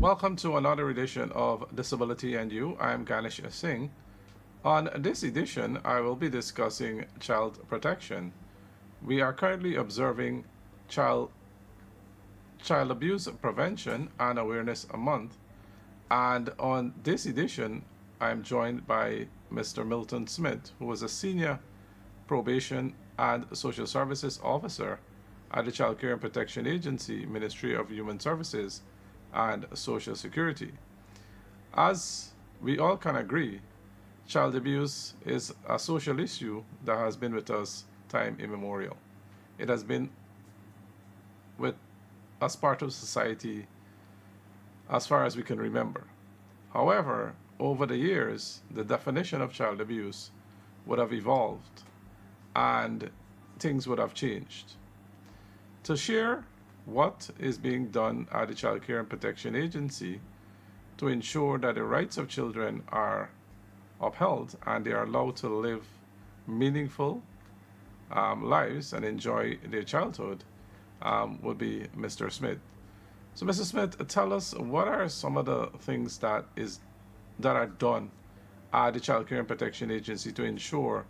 Welcome to another edition of Disability and You. I'm Ganesh Singh. On this edition, I will be discussing child protection. We are currently observing Child, child Abuse Prevention and Awareness Month, and on this edition, I'm joined by Mr. Milton Smith, who is a senior probation and social services officer at the Child Care and Protection Agency, Ministry of Human Services and Social Security. As we all can agree, child abuse is a social issue that has been with us time immemorial. It has been with as part of society as far as we can remember. However, over the years, the definition of child abuse would have evolved and things would have changed. To share what is being done at the Child Care and Protection Agency to ensure that the rights of children are upheld and they are allowed to live meaningful lives and enjoy their childhood would be Mr. Smith. So, Mr. Smith, tell us what are some of the things that are done at the Child Care and Protection Agency to ensure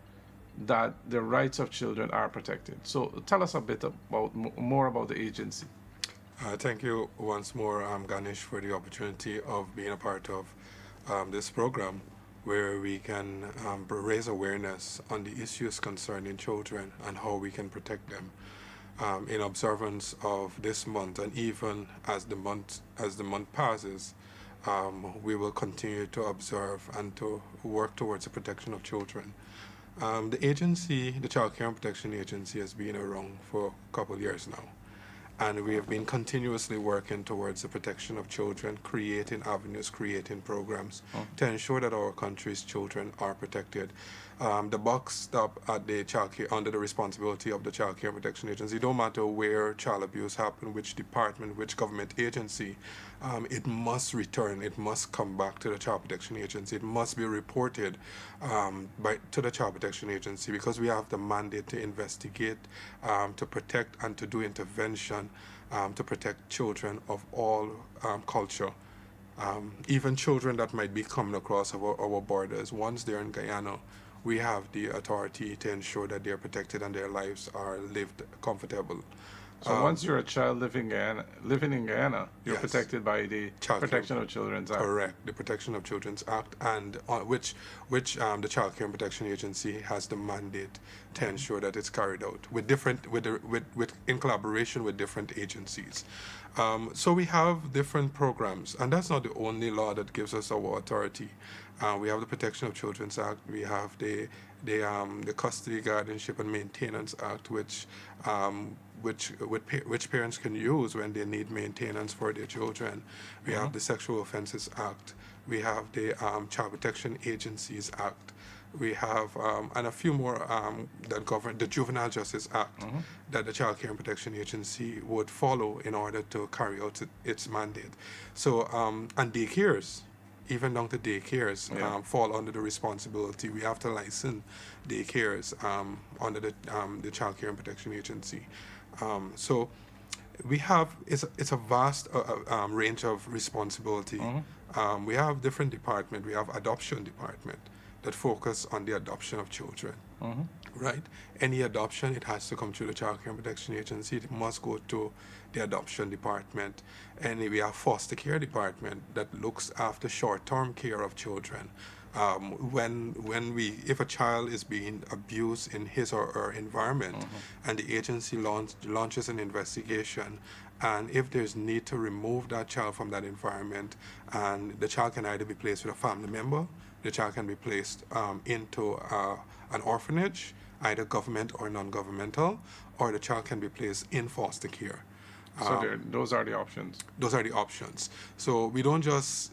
that the rights of children are protected. So, tell us a bit about more about the agency. Thank you once more, Ganesh, for the opportunity of being a part of this program where we can raise awareness on the issues concerning children and how we can protect them. In observance of this month, and even as the month passes, we will continue to observe and to work towards the protection of children. The Child Care and Protection Agency, has been around for a couple of years now, and we have been continuously working towards the protection of children, creating avenues, creating programs to ensure that our country's children are protected. The buck stop at the child care under the responsibility of the Child Care and Protection Agency. No matter where child abuse happened, which department, which government agency, it must return. It must come back to the Child Protection Agency. It must be reported to the Child Protection Agency, because we have the mandate to investigate, to protect, and to do intervention to protect children of all culture. Even children that might be coming across our borders. Once they're in Guyana, we have the authority to ensure that they're protected and their lives are lived comfortable. So once you're a child living in Guyana, you're Yes. protected by the Child Care- Protection of Children's Act. Correct, the Protection of Children's Act, and which the Child Care and Protection Agency has the mandate to ensure that it's carried out in collaboration with different agencies. So we have different programs, and that's not the only law that gives us our authority. We have the Protection of Children's Act. We have the Custody, Guardianship, and Maintenance Act, which parents can use when they need maintenance for their children. We have the Sexual Offences Act. We have the Child Protection Agencies Act. We have and a few more that govern the Juvenile Justice Act that the Child Care and Protection Agency would follow in order to carry out its mandate. So and daycares, even down to daycares, fall under the responsibility. We have to license daycares under the Child Care and Protection Agency. So we have it's a vast range of responsibility. We have different department. We have adoption department that focus on the adoption of children. Right? Any adoption, it has to come through the Child Care and Protection Agency. It must go to the adoption department. And we have foster care department that looks after short-term care of children. If a child is being abused in his or her environment, and the agency launches an investigation, and if there's need to remove that child from that environment, and the child can either be placed with a family member, the child can be placed into an orphanage, either government or non-governmental, or the child can be placed in foster care. So those are the options. Those are the options. So we don't just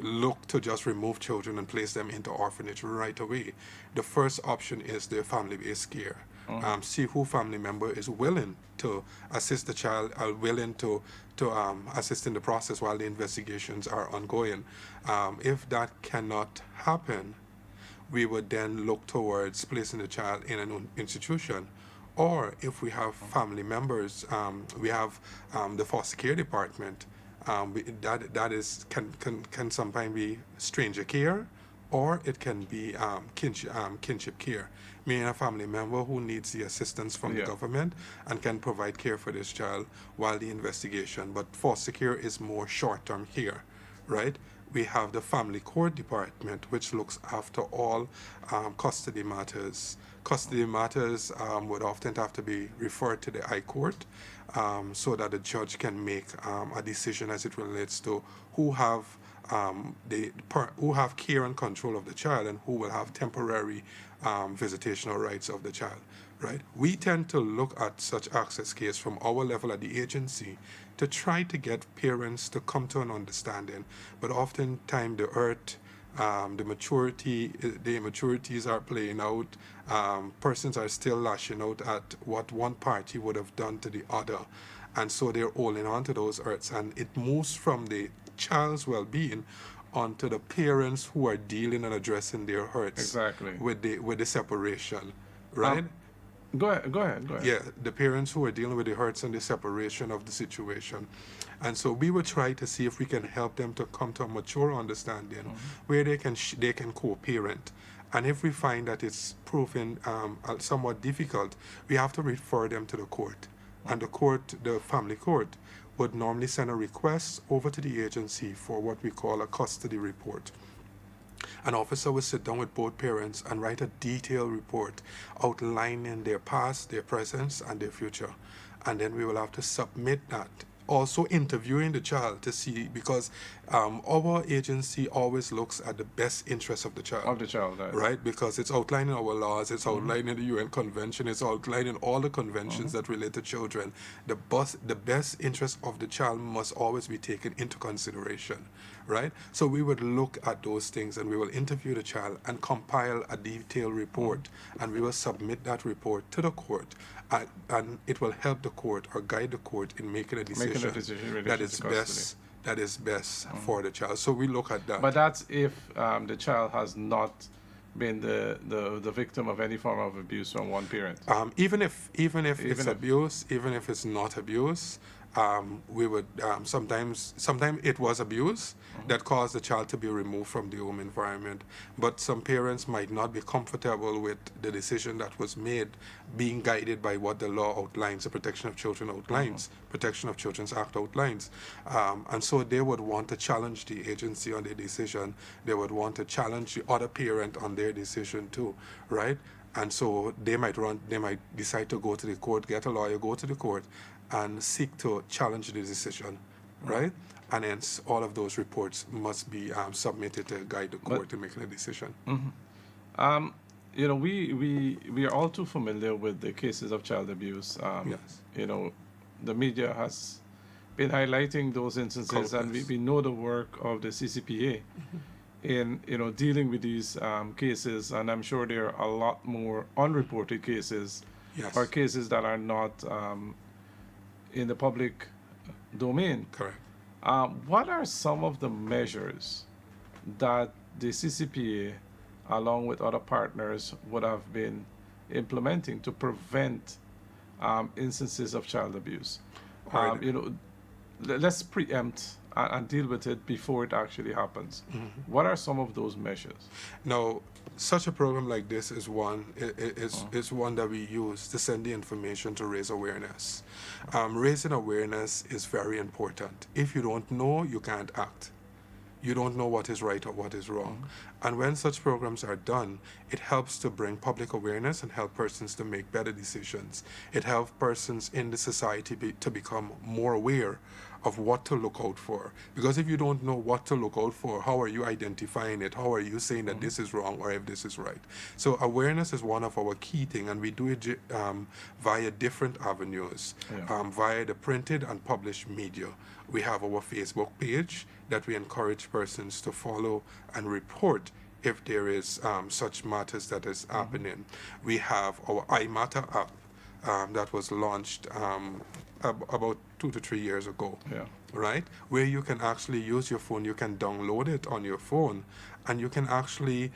look to just remove children and place them into orphanage right away. The first option is the family-based care. See who family member is willing to assist the child, are willing to assist in the process while the investigations are ongoing. If that cannot happen, we would then look towards placing the child in an institution. Or if we have family members, we have the foster care department That is can sometimes be stranger care, or it can be kinship care, meaning a family member who needs the assistance from the Yeah. government and can provide care for this child while the investigation. But foster care is more short-term care, right? We have the family court department, which looks after all custody matters. Custody matters would often have to be referred to the High Court, so that the judge can make a decision as it relates to who have who have care and control of the child and who will have temporary visitational rights of the child. Right? We tend to look at such access case from our level at the agency to try to get parents to come to an understanding, but oftentimes the hurt, the immaturities are playing out. Persons are still lashing out at what one party would have done to the other, and so they're holding on to those hurts, and it moves from the child's well-being onto the parents who are dealing and addressing their hurts Exactly. with the separation, right? Go ahead. Go ahead. Go ahead. Yeah, the parents who are dealing with the hurts and the separation of the situation. And so we will try to see if we can help them to come to a mature understanding where they can co-parent. And if we find that it's proving somewhat difficult, we have to refer them to the court. And the family court, would normally send a request over to the agency for what we call a custody report. An officer will sit down with both parents and write a detailed report outlining their past, their present, and their future. And then we will have to submit that. Also interviewing the child to see, because our agency always looks at the best interest of the child. Of the child, right? Right? Because it's outlining our laws, it's outlining the UN Convention, it's outlining all the conventions that relate to children. The best interest of the child must always be taken into consideration, right? So we would look at those things and we will interview the child and compile a detailed report, and we will submit that report to the court. And it will help the court or guide the court in making a decision, in relation that is to custody. best for the child. So we look at that. But that's if the child has not been the victim of any form of abuse from one parent. Even if it's if- abuse, even if it's not abuse, we would sometimes it was abuse that caused the child to be removed from the home environment. But some parents might not be comfortable with the decision that was made, being guided by what the law outlines, the Protection of Children outlines, Protection of Children's Act outlines, and so they would want to challenge the agency on their decision. They would want to challenge the other parent on their decision too, right? And so they might decide to go to the court, get a lawyer, go to the court, and seek to challenge the decision, right? And hence, all of those reports must be submitted to guide the court in making a decision. You know, we are all too familiar with the cases of child abuse. Yes. You know, the media has been highlighting those instances, and Countless. we know the work of the CCPA in dealing with these cases, and I'm sure there are a lot more unreported cases Yes. or cases that are not in the public domain. Correct. What are some of the measures that the CCPA, along with other partners, would have been implementing to prevent instances of child abuse? Right. You know, let's preempt and deal with it before it actually happens. What are some of those measures? Now, such a program like this is one is one that we use to send the information to raise awareness. Raising awareness is very important. If you don't know, you can't act. You don't know what is right or what is wrong. And when such programs are done, it helps to bring public awareness and help persons to make better decisions. It helps persons in the society to become more aware of what to look out for. Because if you don't know what to look out for, how are you identifying it? How are you saying that this is wrong or if this is right? So awareness is one of our key things, and we do it via different avenues, via the printed and published media. We have our Facebook page that we encourage persons to follow and report if there is such matters that is happening. We have our iMatter app that was launched about 2 to 3 years ago, Yeah. right? Where you can actually use your phone, you can download it on your phone, and you can actually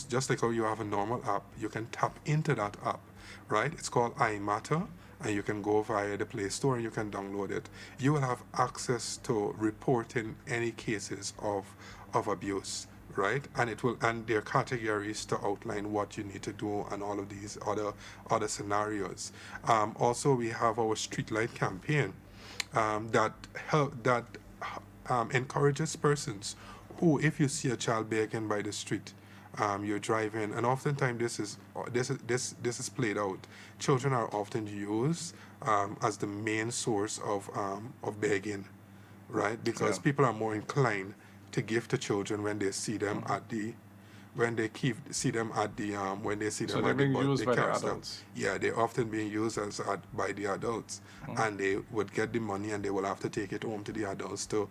just like how you have a normal app, you can tap into that app, right? It's called iMatter, and you can go via the Play Store and you can download it. You will have access to reporting any cases of abuse, right? And it will, and there are categories to outline what you need to do and all of these other scenarios. Also, we have our Streetlight campaign that encourages persons who, if you see a child begging by the street, you're driving, and oftentimes this is played out. Children are often used as the main source of begging, right? Because Yeah. people are more inclined to give to children when they see them at the when they keep see them at the when they see So them they're at the being used the by the car stop. adults. Yeah, they're often being used by the adults, and they would get the money and they will have to take it home to the adults to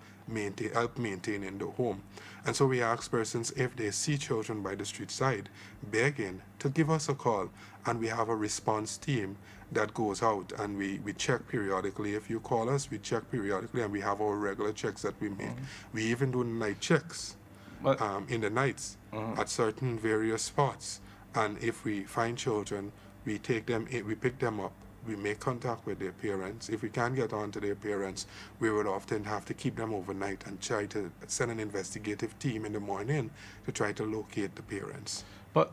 help maintaining the home. And so we ask persons if they see children by the street side begging to give us a call, and we have a response team that goes out and we check periodically. If you call us, we check periodically, and we have our regular checks that we make. We even do night checks But in the nights at certain various spots. And if we find children, we take them in, we pick them up, we make contact with their parents. If we can't get on to their parents, we would often have to keep them overnight and try to send an investigative team in the morning to try to locate the parents. but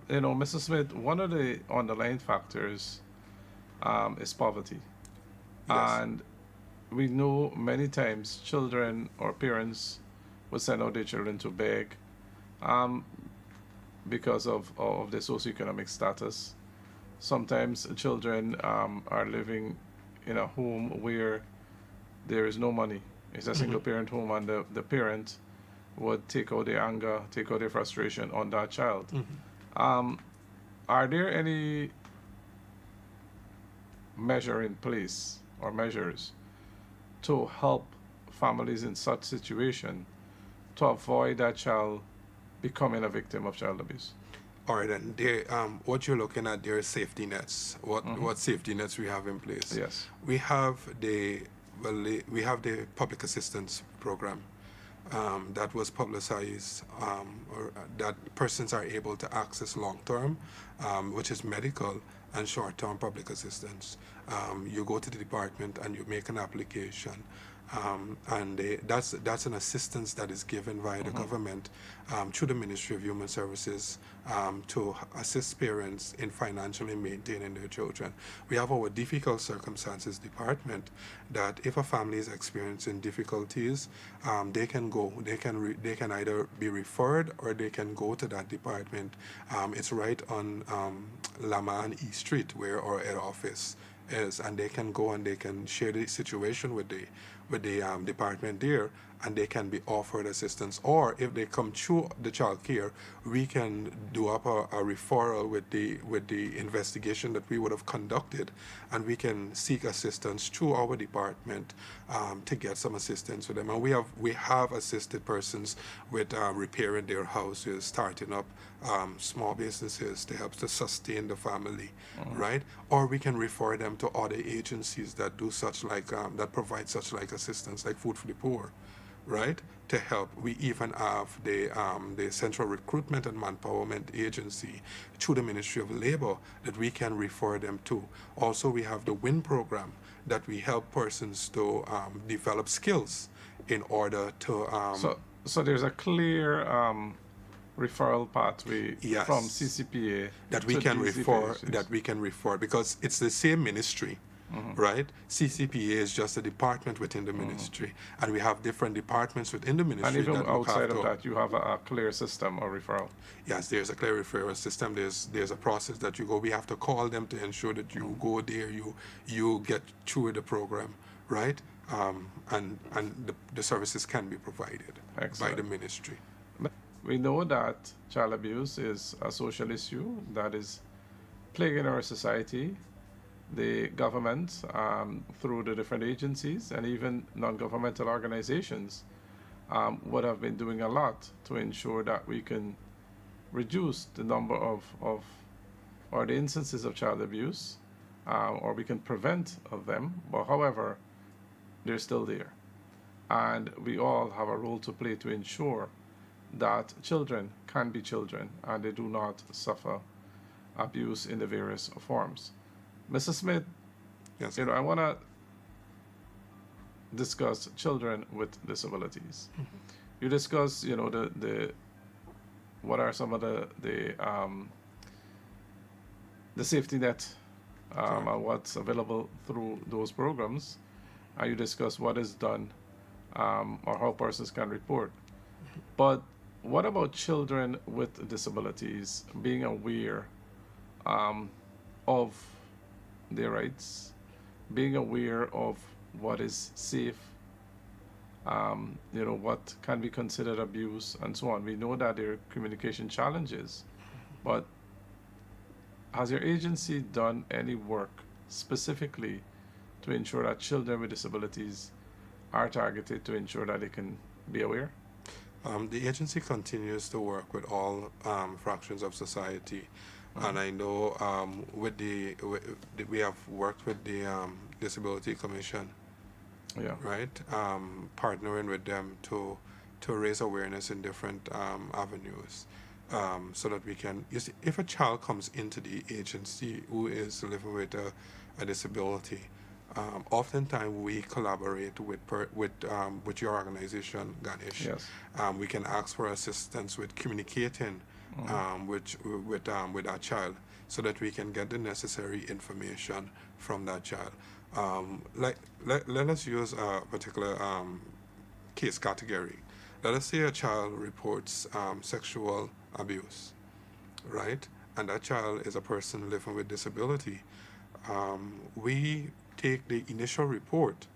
Mr. Smith, one of the underlying factors is poverty, Yes. and we know many times children or parents would send out their children to beg um, because of their socioeconomic status. Sometimes children are living in a home where there is no money. It's a single parent home, and the parent would take out their anger, take out their frustration on that child. Um, are there any measure in place or measures to help families in such situation to avoid that child becoming a victim of child abuse? All right, and there, what you're looking at there is safety nets. What safety nets we have in place? Yes. We have we have the public assistance program that was publicized, or that persons are able to access long term, which is medical and short term public assistance. You go to the department and you make an application. That's an assistance that is given via the government through the Ministry of Human Services to assist parents in financially maintaining their children. We have our difficult circumstances department that if a family is experiencing difficulties, they can go, they can either be referred or they can go to that department. It's right on Lama and E Street where our head office is, and they can go and they can share the situation with the department there, and they can be offered assistance. Or if they come through the child care, we can do up a referral with the investigation that we would have conducted, and we can seek assistance through our department to get some assistance with them. And we have assisted persons with repairing their houses, starting up small businesses to help to sustain the family, right? Or we can refer them to other agencies that do such like that provide such like assistance, like Food for the Poor, right? To help. We even have the Central Recruitment and Manpowerment Agency through the Ministry of Labor that we can refer them to. Also, we have the WIN program that we help persons to develop skills in order to So there's a clear referral pathway Yes. from CCPA that we to can these refer agencies. because it's the same ministry, right? CCPA is just a department within the ministry, and we have different departments within the ministry And even that look outside of after. that, you have a clear system of referral. Yes, there's a clear referral system. There's a process that you go. We have to call them to ensure that you go there, you get through the program, right? And the services can be provided by Excellent. the ministry. We know that child abuse is a social issue that is plaguing our society. The government, through the different agencies and even non-governmental organizations, would have been doing a lot to ensure that we can reduce the number of or the instances of child abuse, or we can prevent of them. But however, they're still there, and we all have a role to play to ensure that children can be children and they do not suffer abuse in the various forms. Mr. Smith, Yes. I want to discuss children with disabilities. You discuss, the what are some of the safety net, Correct. and what's available through those programs, and you discuss what is done, or how persons can report. But what about children with disabilities being aware, um, of their rights, being aware of what is safe, what can be considered abuse, and so on? We know that there are communication challenges, but has your agency done any work specifically to ensure that children with disabilities are targeted to ensure that they can be aware? The agency continues to work with all fractions of society, and Mm-hmm. I know we have worked with the Disability Commission, Yeah. right? Partnering with them to raise awareness in different avenues, so that we can. You see, if a child comes into the agency who is living with a disability, oftentimes we collaborate with your organization, Ganesh. Yes. We can ask for assistance with communicating Mm-hmm. with that child, so that we can get the necessary information from that child. Let us use a particular case category. Let us say a child reports sexual abuse, right? And that child is a person living with disability. We take the initial report,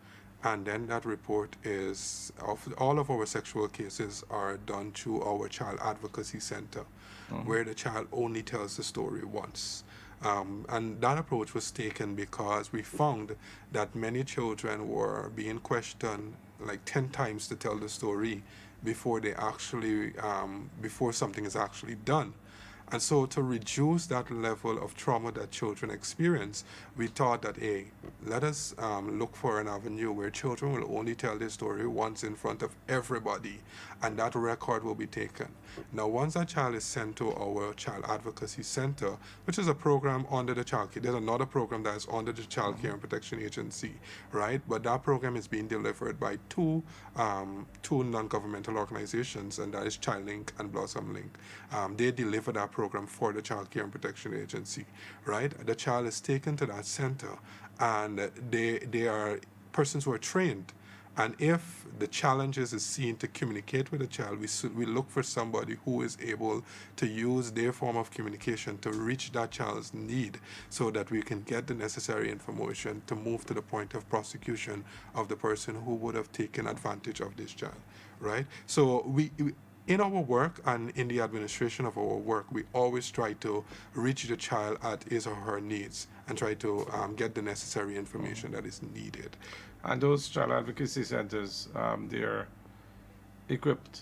and then that report is of all of our sexual cases are done through our child advocacy center, Mm-hmm. where the child only tells the story once. And that approach was taken because we found that many children were being questioned like 10 times to tell the story before they actually before something is actually done. And so, to reduce that level of trauma that children experience, we thought that, hey, let us look for an avenue where children will only tell their story once in front of everybody, and that record will be taken. Now, once that child is sent to our Child Advocacy Center, which is a program under the Child Care, there's another program that is under the Child Care Mm-hmm. and Protection Agency, right? But that program is being delivered by two non-governmental organizations, and that is ChildLink and Blossom Link. They deliver that program for the Child Care and Protection Agency, right? The child is taken to that center, and they are persons who are trained. And if the challenges is seen to communicate with the child, we look for somebody who is able to use their form of communication to reach that child's need, so that we can get the necessary information to move to the point of prosecution of the person who would have taken advantage of this child, right? So we in our work and in the administration of our work, we always try to reach the child at his or her needs, and try to get the necessary information that is needed. And those child advocacy centers, they're equipped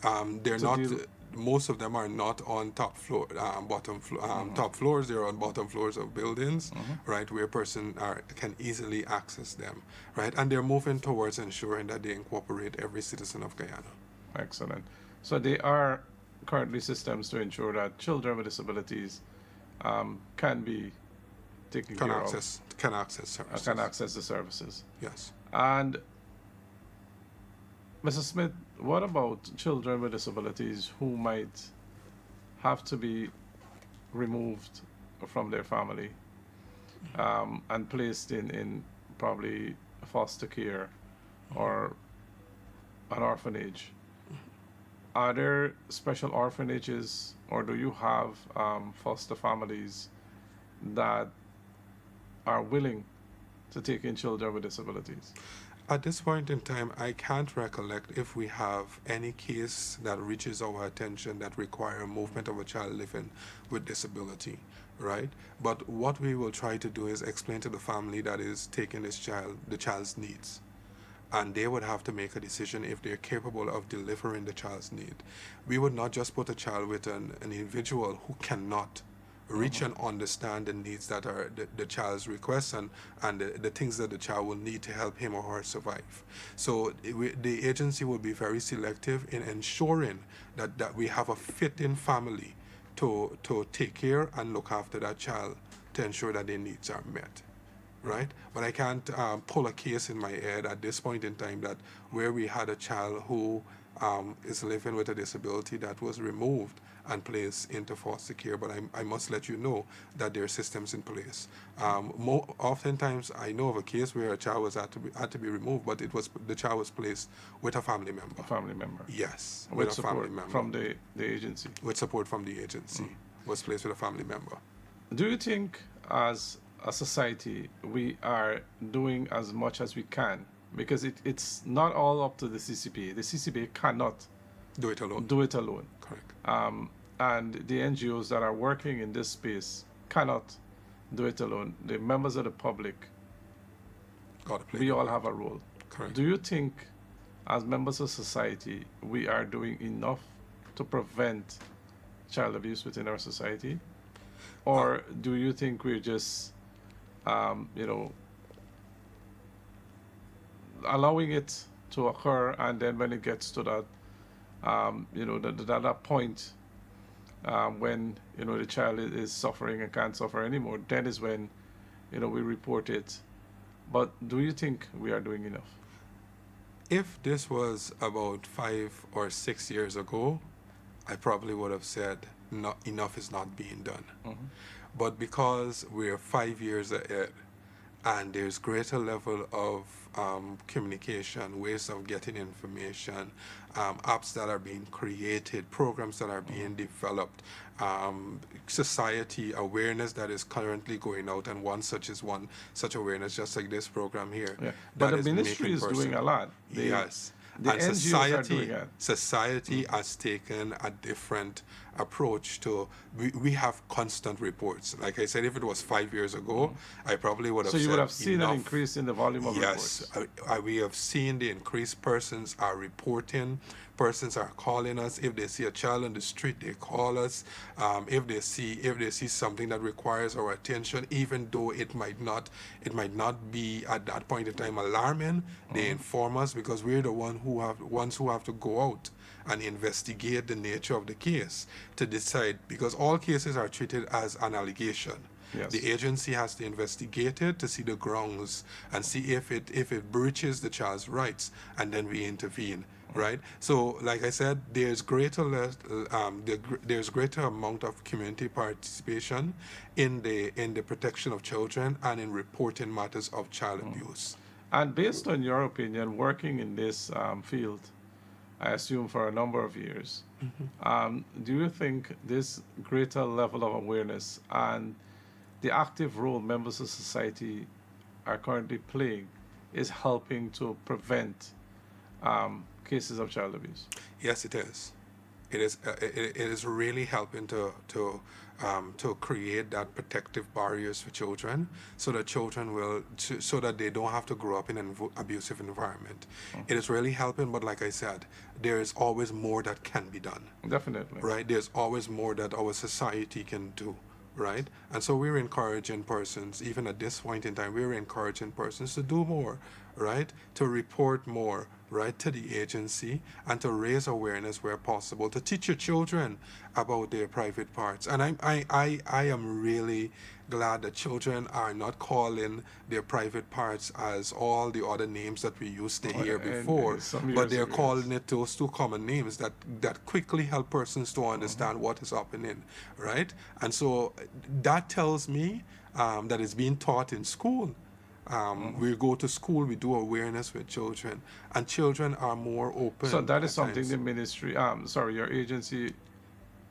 They're to not. deal. Most of them are not on top floor, Mm-hmm. top floors. They're on bottom floors of buildings, Mm-hmm. right, where a person can easily access them, right, and they're moving towards ensuring that they incorporate every citizen of Guyana. Excellent. So they are currently systems to ensure that children with disabilities, can be taken care of, Can access can services. access the services. Yes. And Mrs. Smith, what about children with disabilities who might have to be removed from their family, and placed in probably foster care or an orphanage? Are there special orphanages, or do you have, foster families that are willing to take in children with disabilities? At this point in time, I can't recollect if we have any case that reaches our attention that require movement of a child living with disability, right? But what we will try to do is explain to the family that is taking this child the child's needs, and they would have to make a decision if they're capable of delivering the child's need. We would not just put a child with an individual who cannot reach Mm-hmm. and understand the needs that are the child's requests, and the things that the child will need to help him or her survive. So the agency will be very selective in ensuring that we have a fit-in family to take care and look after that child, to ensure that their needs are met, right? But I can't pull a case in my head at this point in time that where we had a child who is living with a disability that was removed and placed into foster care. But I must let you know that there are systems in place. Oftentimes, I know of a case where a child was had to be removed, but the child was placed with a family member. A family member. Yes, With with a family support member. from the agency. With support from the agency, was placed with a family member. Do you think, as a society, we are doing as much as we can? Because it's not all up to the CCPA. The CCPA cannot Do it alone. do it alone. Correct. And the NGOs that are working in this space cannot do it alone. The members of the public, Got to play. we the all part. have a role. Correct. Do you think, as members of society, we are doing enough to prevent child abuse within our society? Or do you think we're just, allowing it to occur, and then when it gets to that, that point when the child is suffering and can't suffer anymore, then is when we report it. But do you think we are doing enough? If this was about 5 or 6 years ago, I probably would have said not enough is not being done. But because we're 5 years ahead and there's greater level of communication, ways of getting information, apps that are being created, programs that are being developed, society awareness that is currently going out, and one such awareness, just like this program here. Yeah. But that the is ministry making is doing a lot. Yes. The And NGOs are doing it. society has taken a different approach to, we have constant reports. Like I said, if it was 5 years ago, I probably would have So you said would have seen enough. an increase in the volume of Yes, reports. we have seen the increase. Persons are reporting. Persons are calling us. If they see a child on the street, they call us. If they see something that requires our attention, even though it might not be at that point in time alarming, they inform us, because we're the ones who have to go out and investigate the nature of the case to decide, because all cases are treated as an allegation. Yes. The agency has to investigate it to see the grounds and see if it breaches the child's rights, and then we intervene. Right. So, like I said, there's greater amount of community participation in the protection of children and in reporting matters of child abuse. And based on your opinion, working in this field, I assume for a number of years, do you think this greater level of awareness and the active role members of society are currently playing is helping to prevent cases of child abuse? Yes, it is. It is. It is really helping to create that protective barriers for children, so that so that they don't have to grow up in an abusive environment. It is really helping. But like I said, there is always more that can be done. Definitely. Right. There's always more that our society can do. Right. And so we're encouraging persons, even at this point in time, we're encouraging persons to do more. Right. To report more. Right, to the agency, and to raise awareness where possible, to teach your children about their private parts. And I am really glad that children are not calling their private parts as all the other names that we used to hear before, but they're calling it those two common names that quickly help persons to understand what is happening, right? And so that tells me that it's being taught in school. We go to school, we do awareness with children, and children are more open. So that is at something times. the ministry, your agency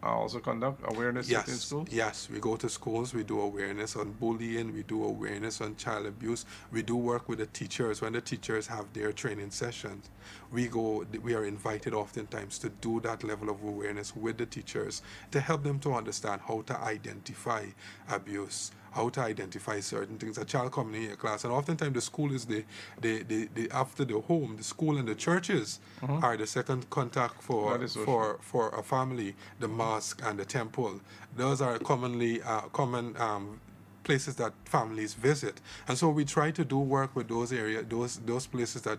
also conduct awareness Yes, within schools? yes, we go to schools, we do awareness on bullying, we do awareness on child abuse, we do work with the teachers. When the teachers have their training sessions, we are invited oftentimes to do that level of awareness with the teachers to help them to understand how to identify abuse, how to identify certain things. A child coming in your class, and oftentimes the school is the after the home, the school and the churches are the second contact for That is so for a family. The mosque and the temple, those are common places that families visit, and so we try to do work with those those places that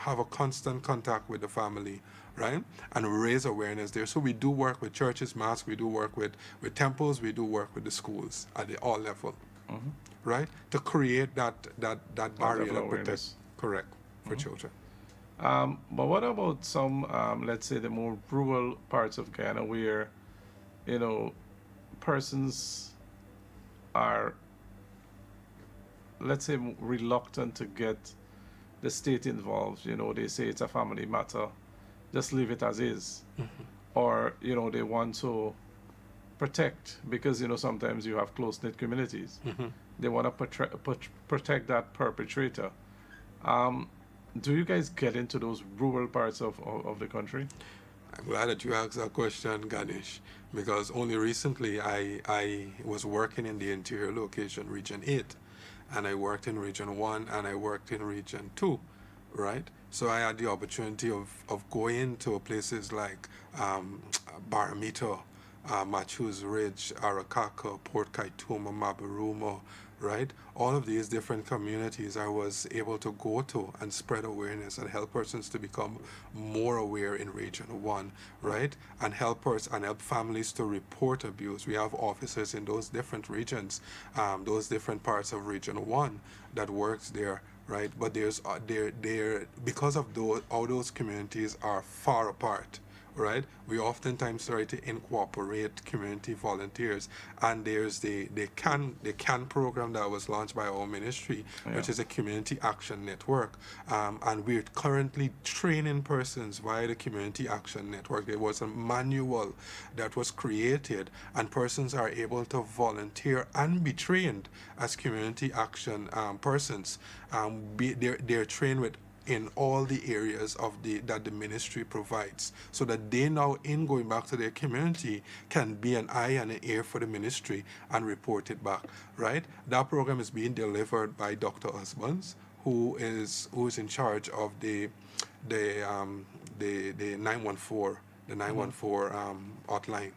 have a constant contact with the family, right, and raise awareness there. So we do work with churches, mosques, we do work with temples, we do work with the schools at all level, right? To create that That barrier level of that protect, awareness. correct, for children. But what about some, let's say, the more rural parts of Guyana where, you know, persons are, let's say, reluctant to get the state involved? You know, they say it's a family matter, just leave it as is. Or, you know, they want to protect because, you know, sometimes you have close knit communities. They want to protect that perpetrator. Um, do you guys get into those rural parts of the country? I'm glad that you asked that question, Ganesh, because only recently I was working in the interior location, Region 8, and I worked in Region 1 and I worked in Region 2, right? So I had the opportunity of going to places like Baramito, Machus Ridge, Arakaka, Port Kaituma, Mabaruma, right? All of these different communities I was able to go to and spread awareness and help persons to become more aware in Region 1, right? And help families to report abuse. We have officers in those different regions, those different parts of Region 1 that works there, right? But there's there because of those all those communities are far apart, right? We oftentimes try to incorporate community volunteers, and there's the CAN program that was launched by our ministry, Yeah. which is a community action network, and we're currently training persons via the community action network. There was a manual that was created, and persons are able to volunteer and be trained as community action persons. They're trained with in all the areas of the ministry provides, so that they now, in going back to their community, can be an eye and an ear for the ministry and report it back, right? That program is being delivered by Dr. Husbands, who is in charge of the 914, the 914 hotline.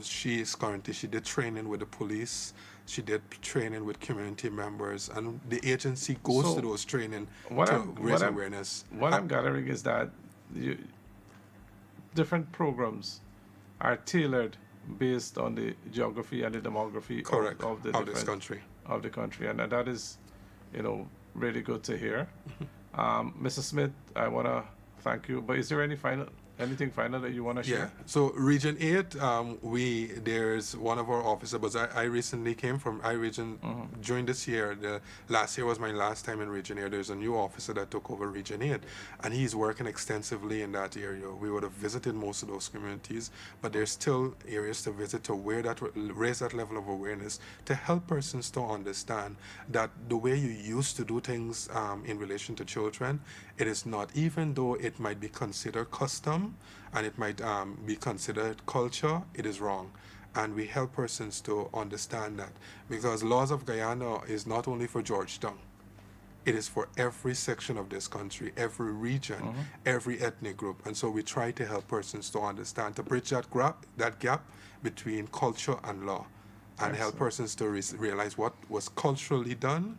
She did training with the police, she did training with community members, and the agency goes to So those training what to I'm what raise I'm awareness. what I'm gathering is that you, different programs are tailored based on the geography and the demography Correct, of the of this different country. of the country, and that is, you know, really good to hear. Mr. Smith, I want to thank you. But is there anything final that you want to Yeah. share? So Region 8, there's one of our officers, but I recently came from I region during this year. The last year was my last time in Region 8. There's a new officer that took over Region 8, and he's working extensively in that area. We would have visited most of those communities, but there's still areas to visit to raise that level of awareness to help persons to understand that the way you used to do things in relation to children, it is not, even though it might be considered custom and it might be considered culture, it is wrong. And we help persons to understand that, because Laws of Guyana is not only for Georgetown, it is for every section of this country, every region, every ethnic group. And so we try to help persons to understand, to bridge that gap between culture and law, and help Excellent. persons to realize what was culturally done,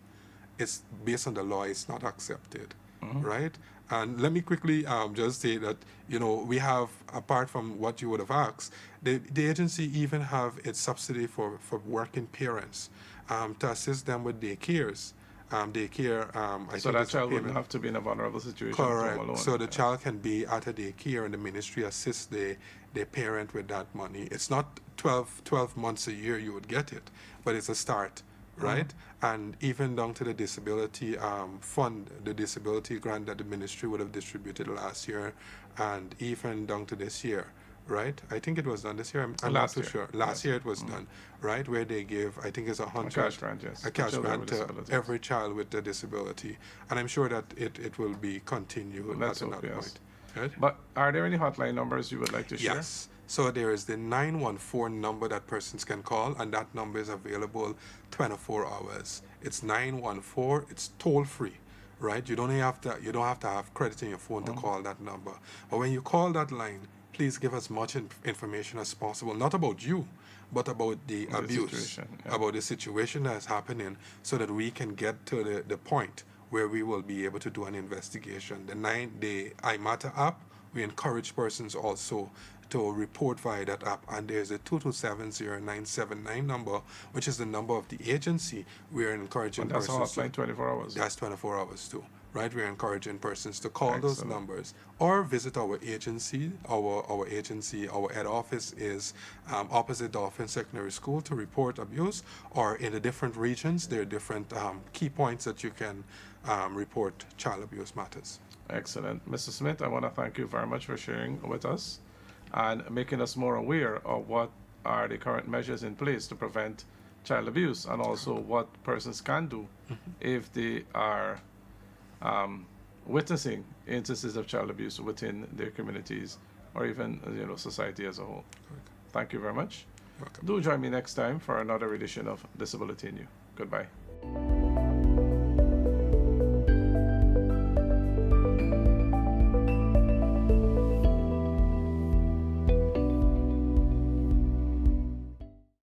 it's based on the law, it's not accepted, right? And let me quickly just say that, we have, apart from what you would have asked, the agency even have its subsidy for working parents, to assist them with daycares. Daycare, I So think that it's a child wouldn't payment. have to be in a vulnerable situation at home Correct. alone. So the child can be at a daycare, and the ministry assists the parent with that money. It's not 12 months a year you would get it, but it's a start, right? And even down to the disability fund, the disability grant that the ministry would have distributed last year, and even down to this year, right? I think it was done this year. I'm not Last too year. sure. Last year it was done, right? Where they give, I think it's A 100 cash grant, yes. a For cash children grant with to disabilities. every child with a disability, and I'm sure that it will be continued Let's at hope, another yes. point. Right? But are there any hotline numbers you would like to share? Yes. So there is the 914 number that persons can call, and that number is available 24 hours. It's 914. It's toll free, right? You don't have to have credit in your phone to call that number. But when you call that line, please give as much information as possible, not about you, but about the The abuse, situation, yeah. about the situation that's happening, so that we can get to the point where we will be able to do an investigation. The IMATA app, we encourage persons also to report via that app, and there's a 2270979 number, which is the number of the agency. We are encouraging And that's a persons hotline 24 hours. that's 24 hours too, right? We're encouraging persons to call those Excellent. numbers or visit our agency. Our head office is opposite Dolphin Secondary School to report abuse, or in the different regions, there are different key points that you can report child abuse matters. Excellent. Mr. Smith, I want to thank you very much for sharing with us and making us more aware of what are the current measures in place to prevent child abuse, and also what persons can do if they are witnessing instances of child abuse within their communities or even society as a whole. Thank you very much. Welcome. Do join me next time for another edition of Disability in You. Goodbye.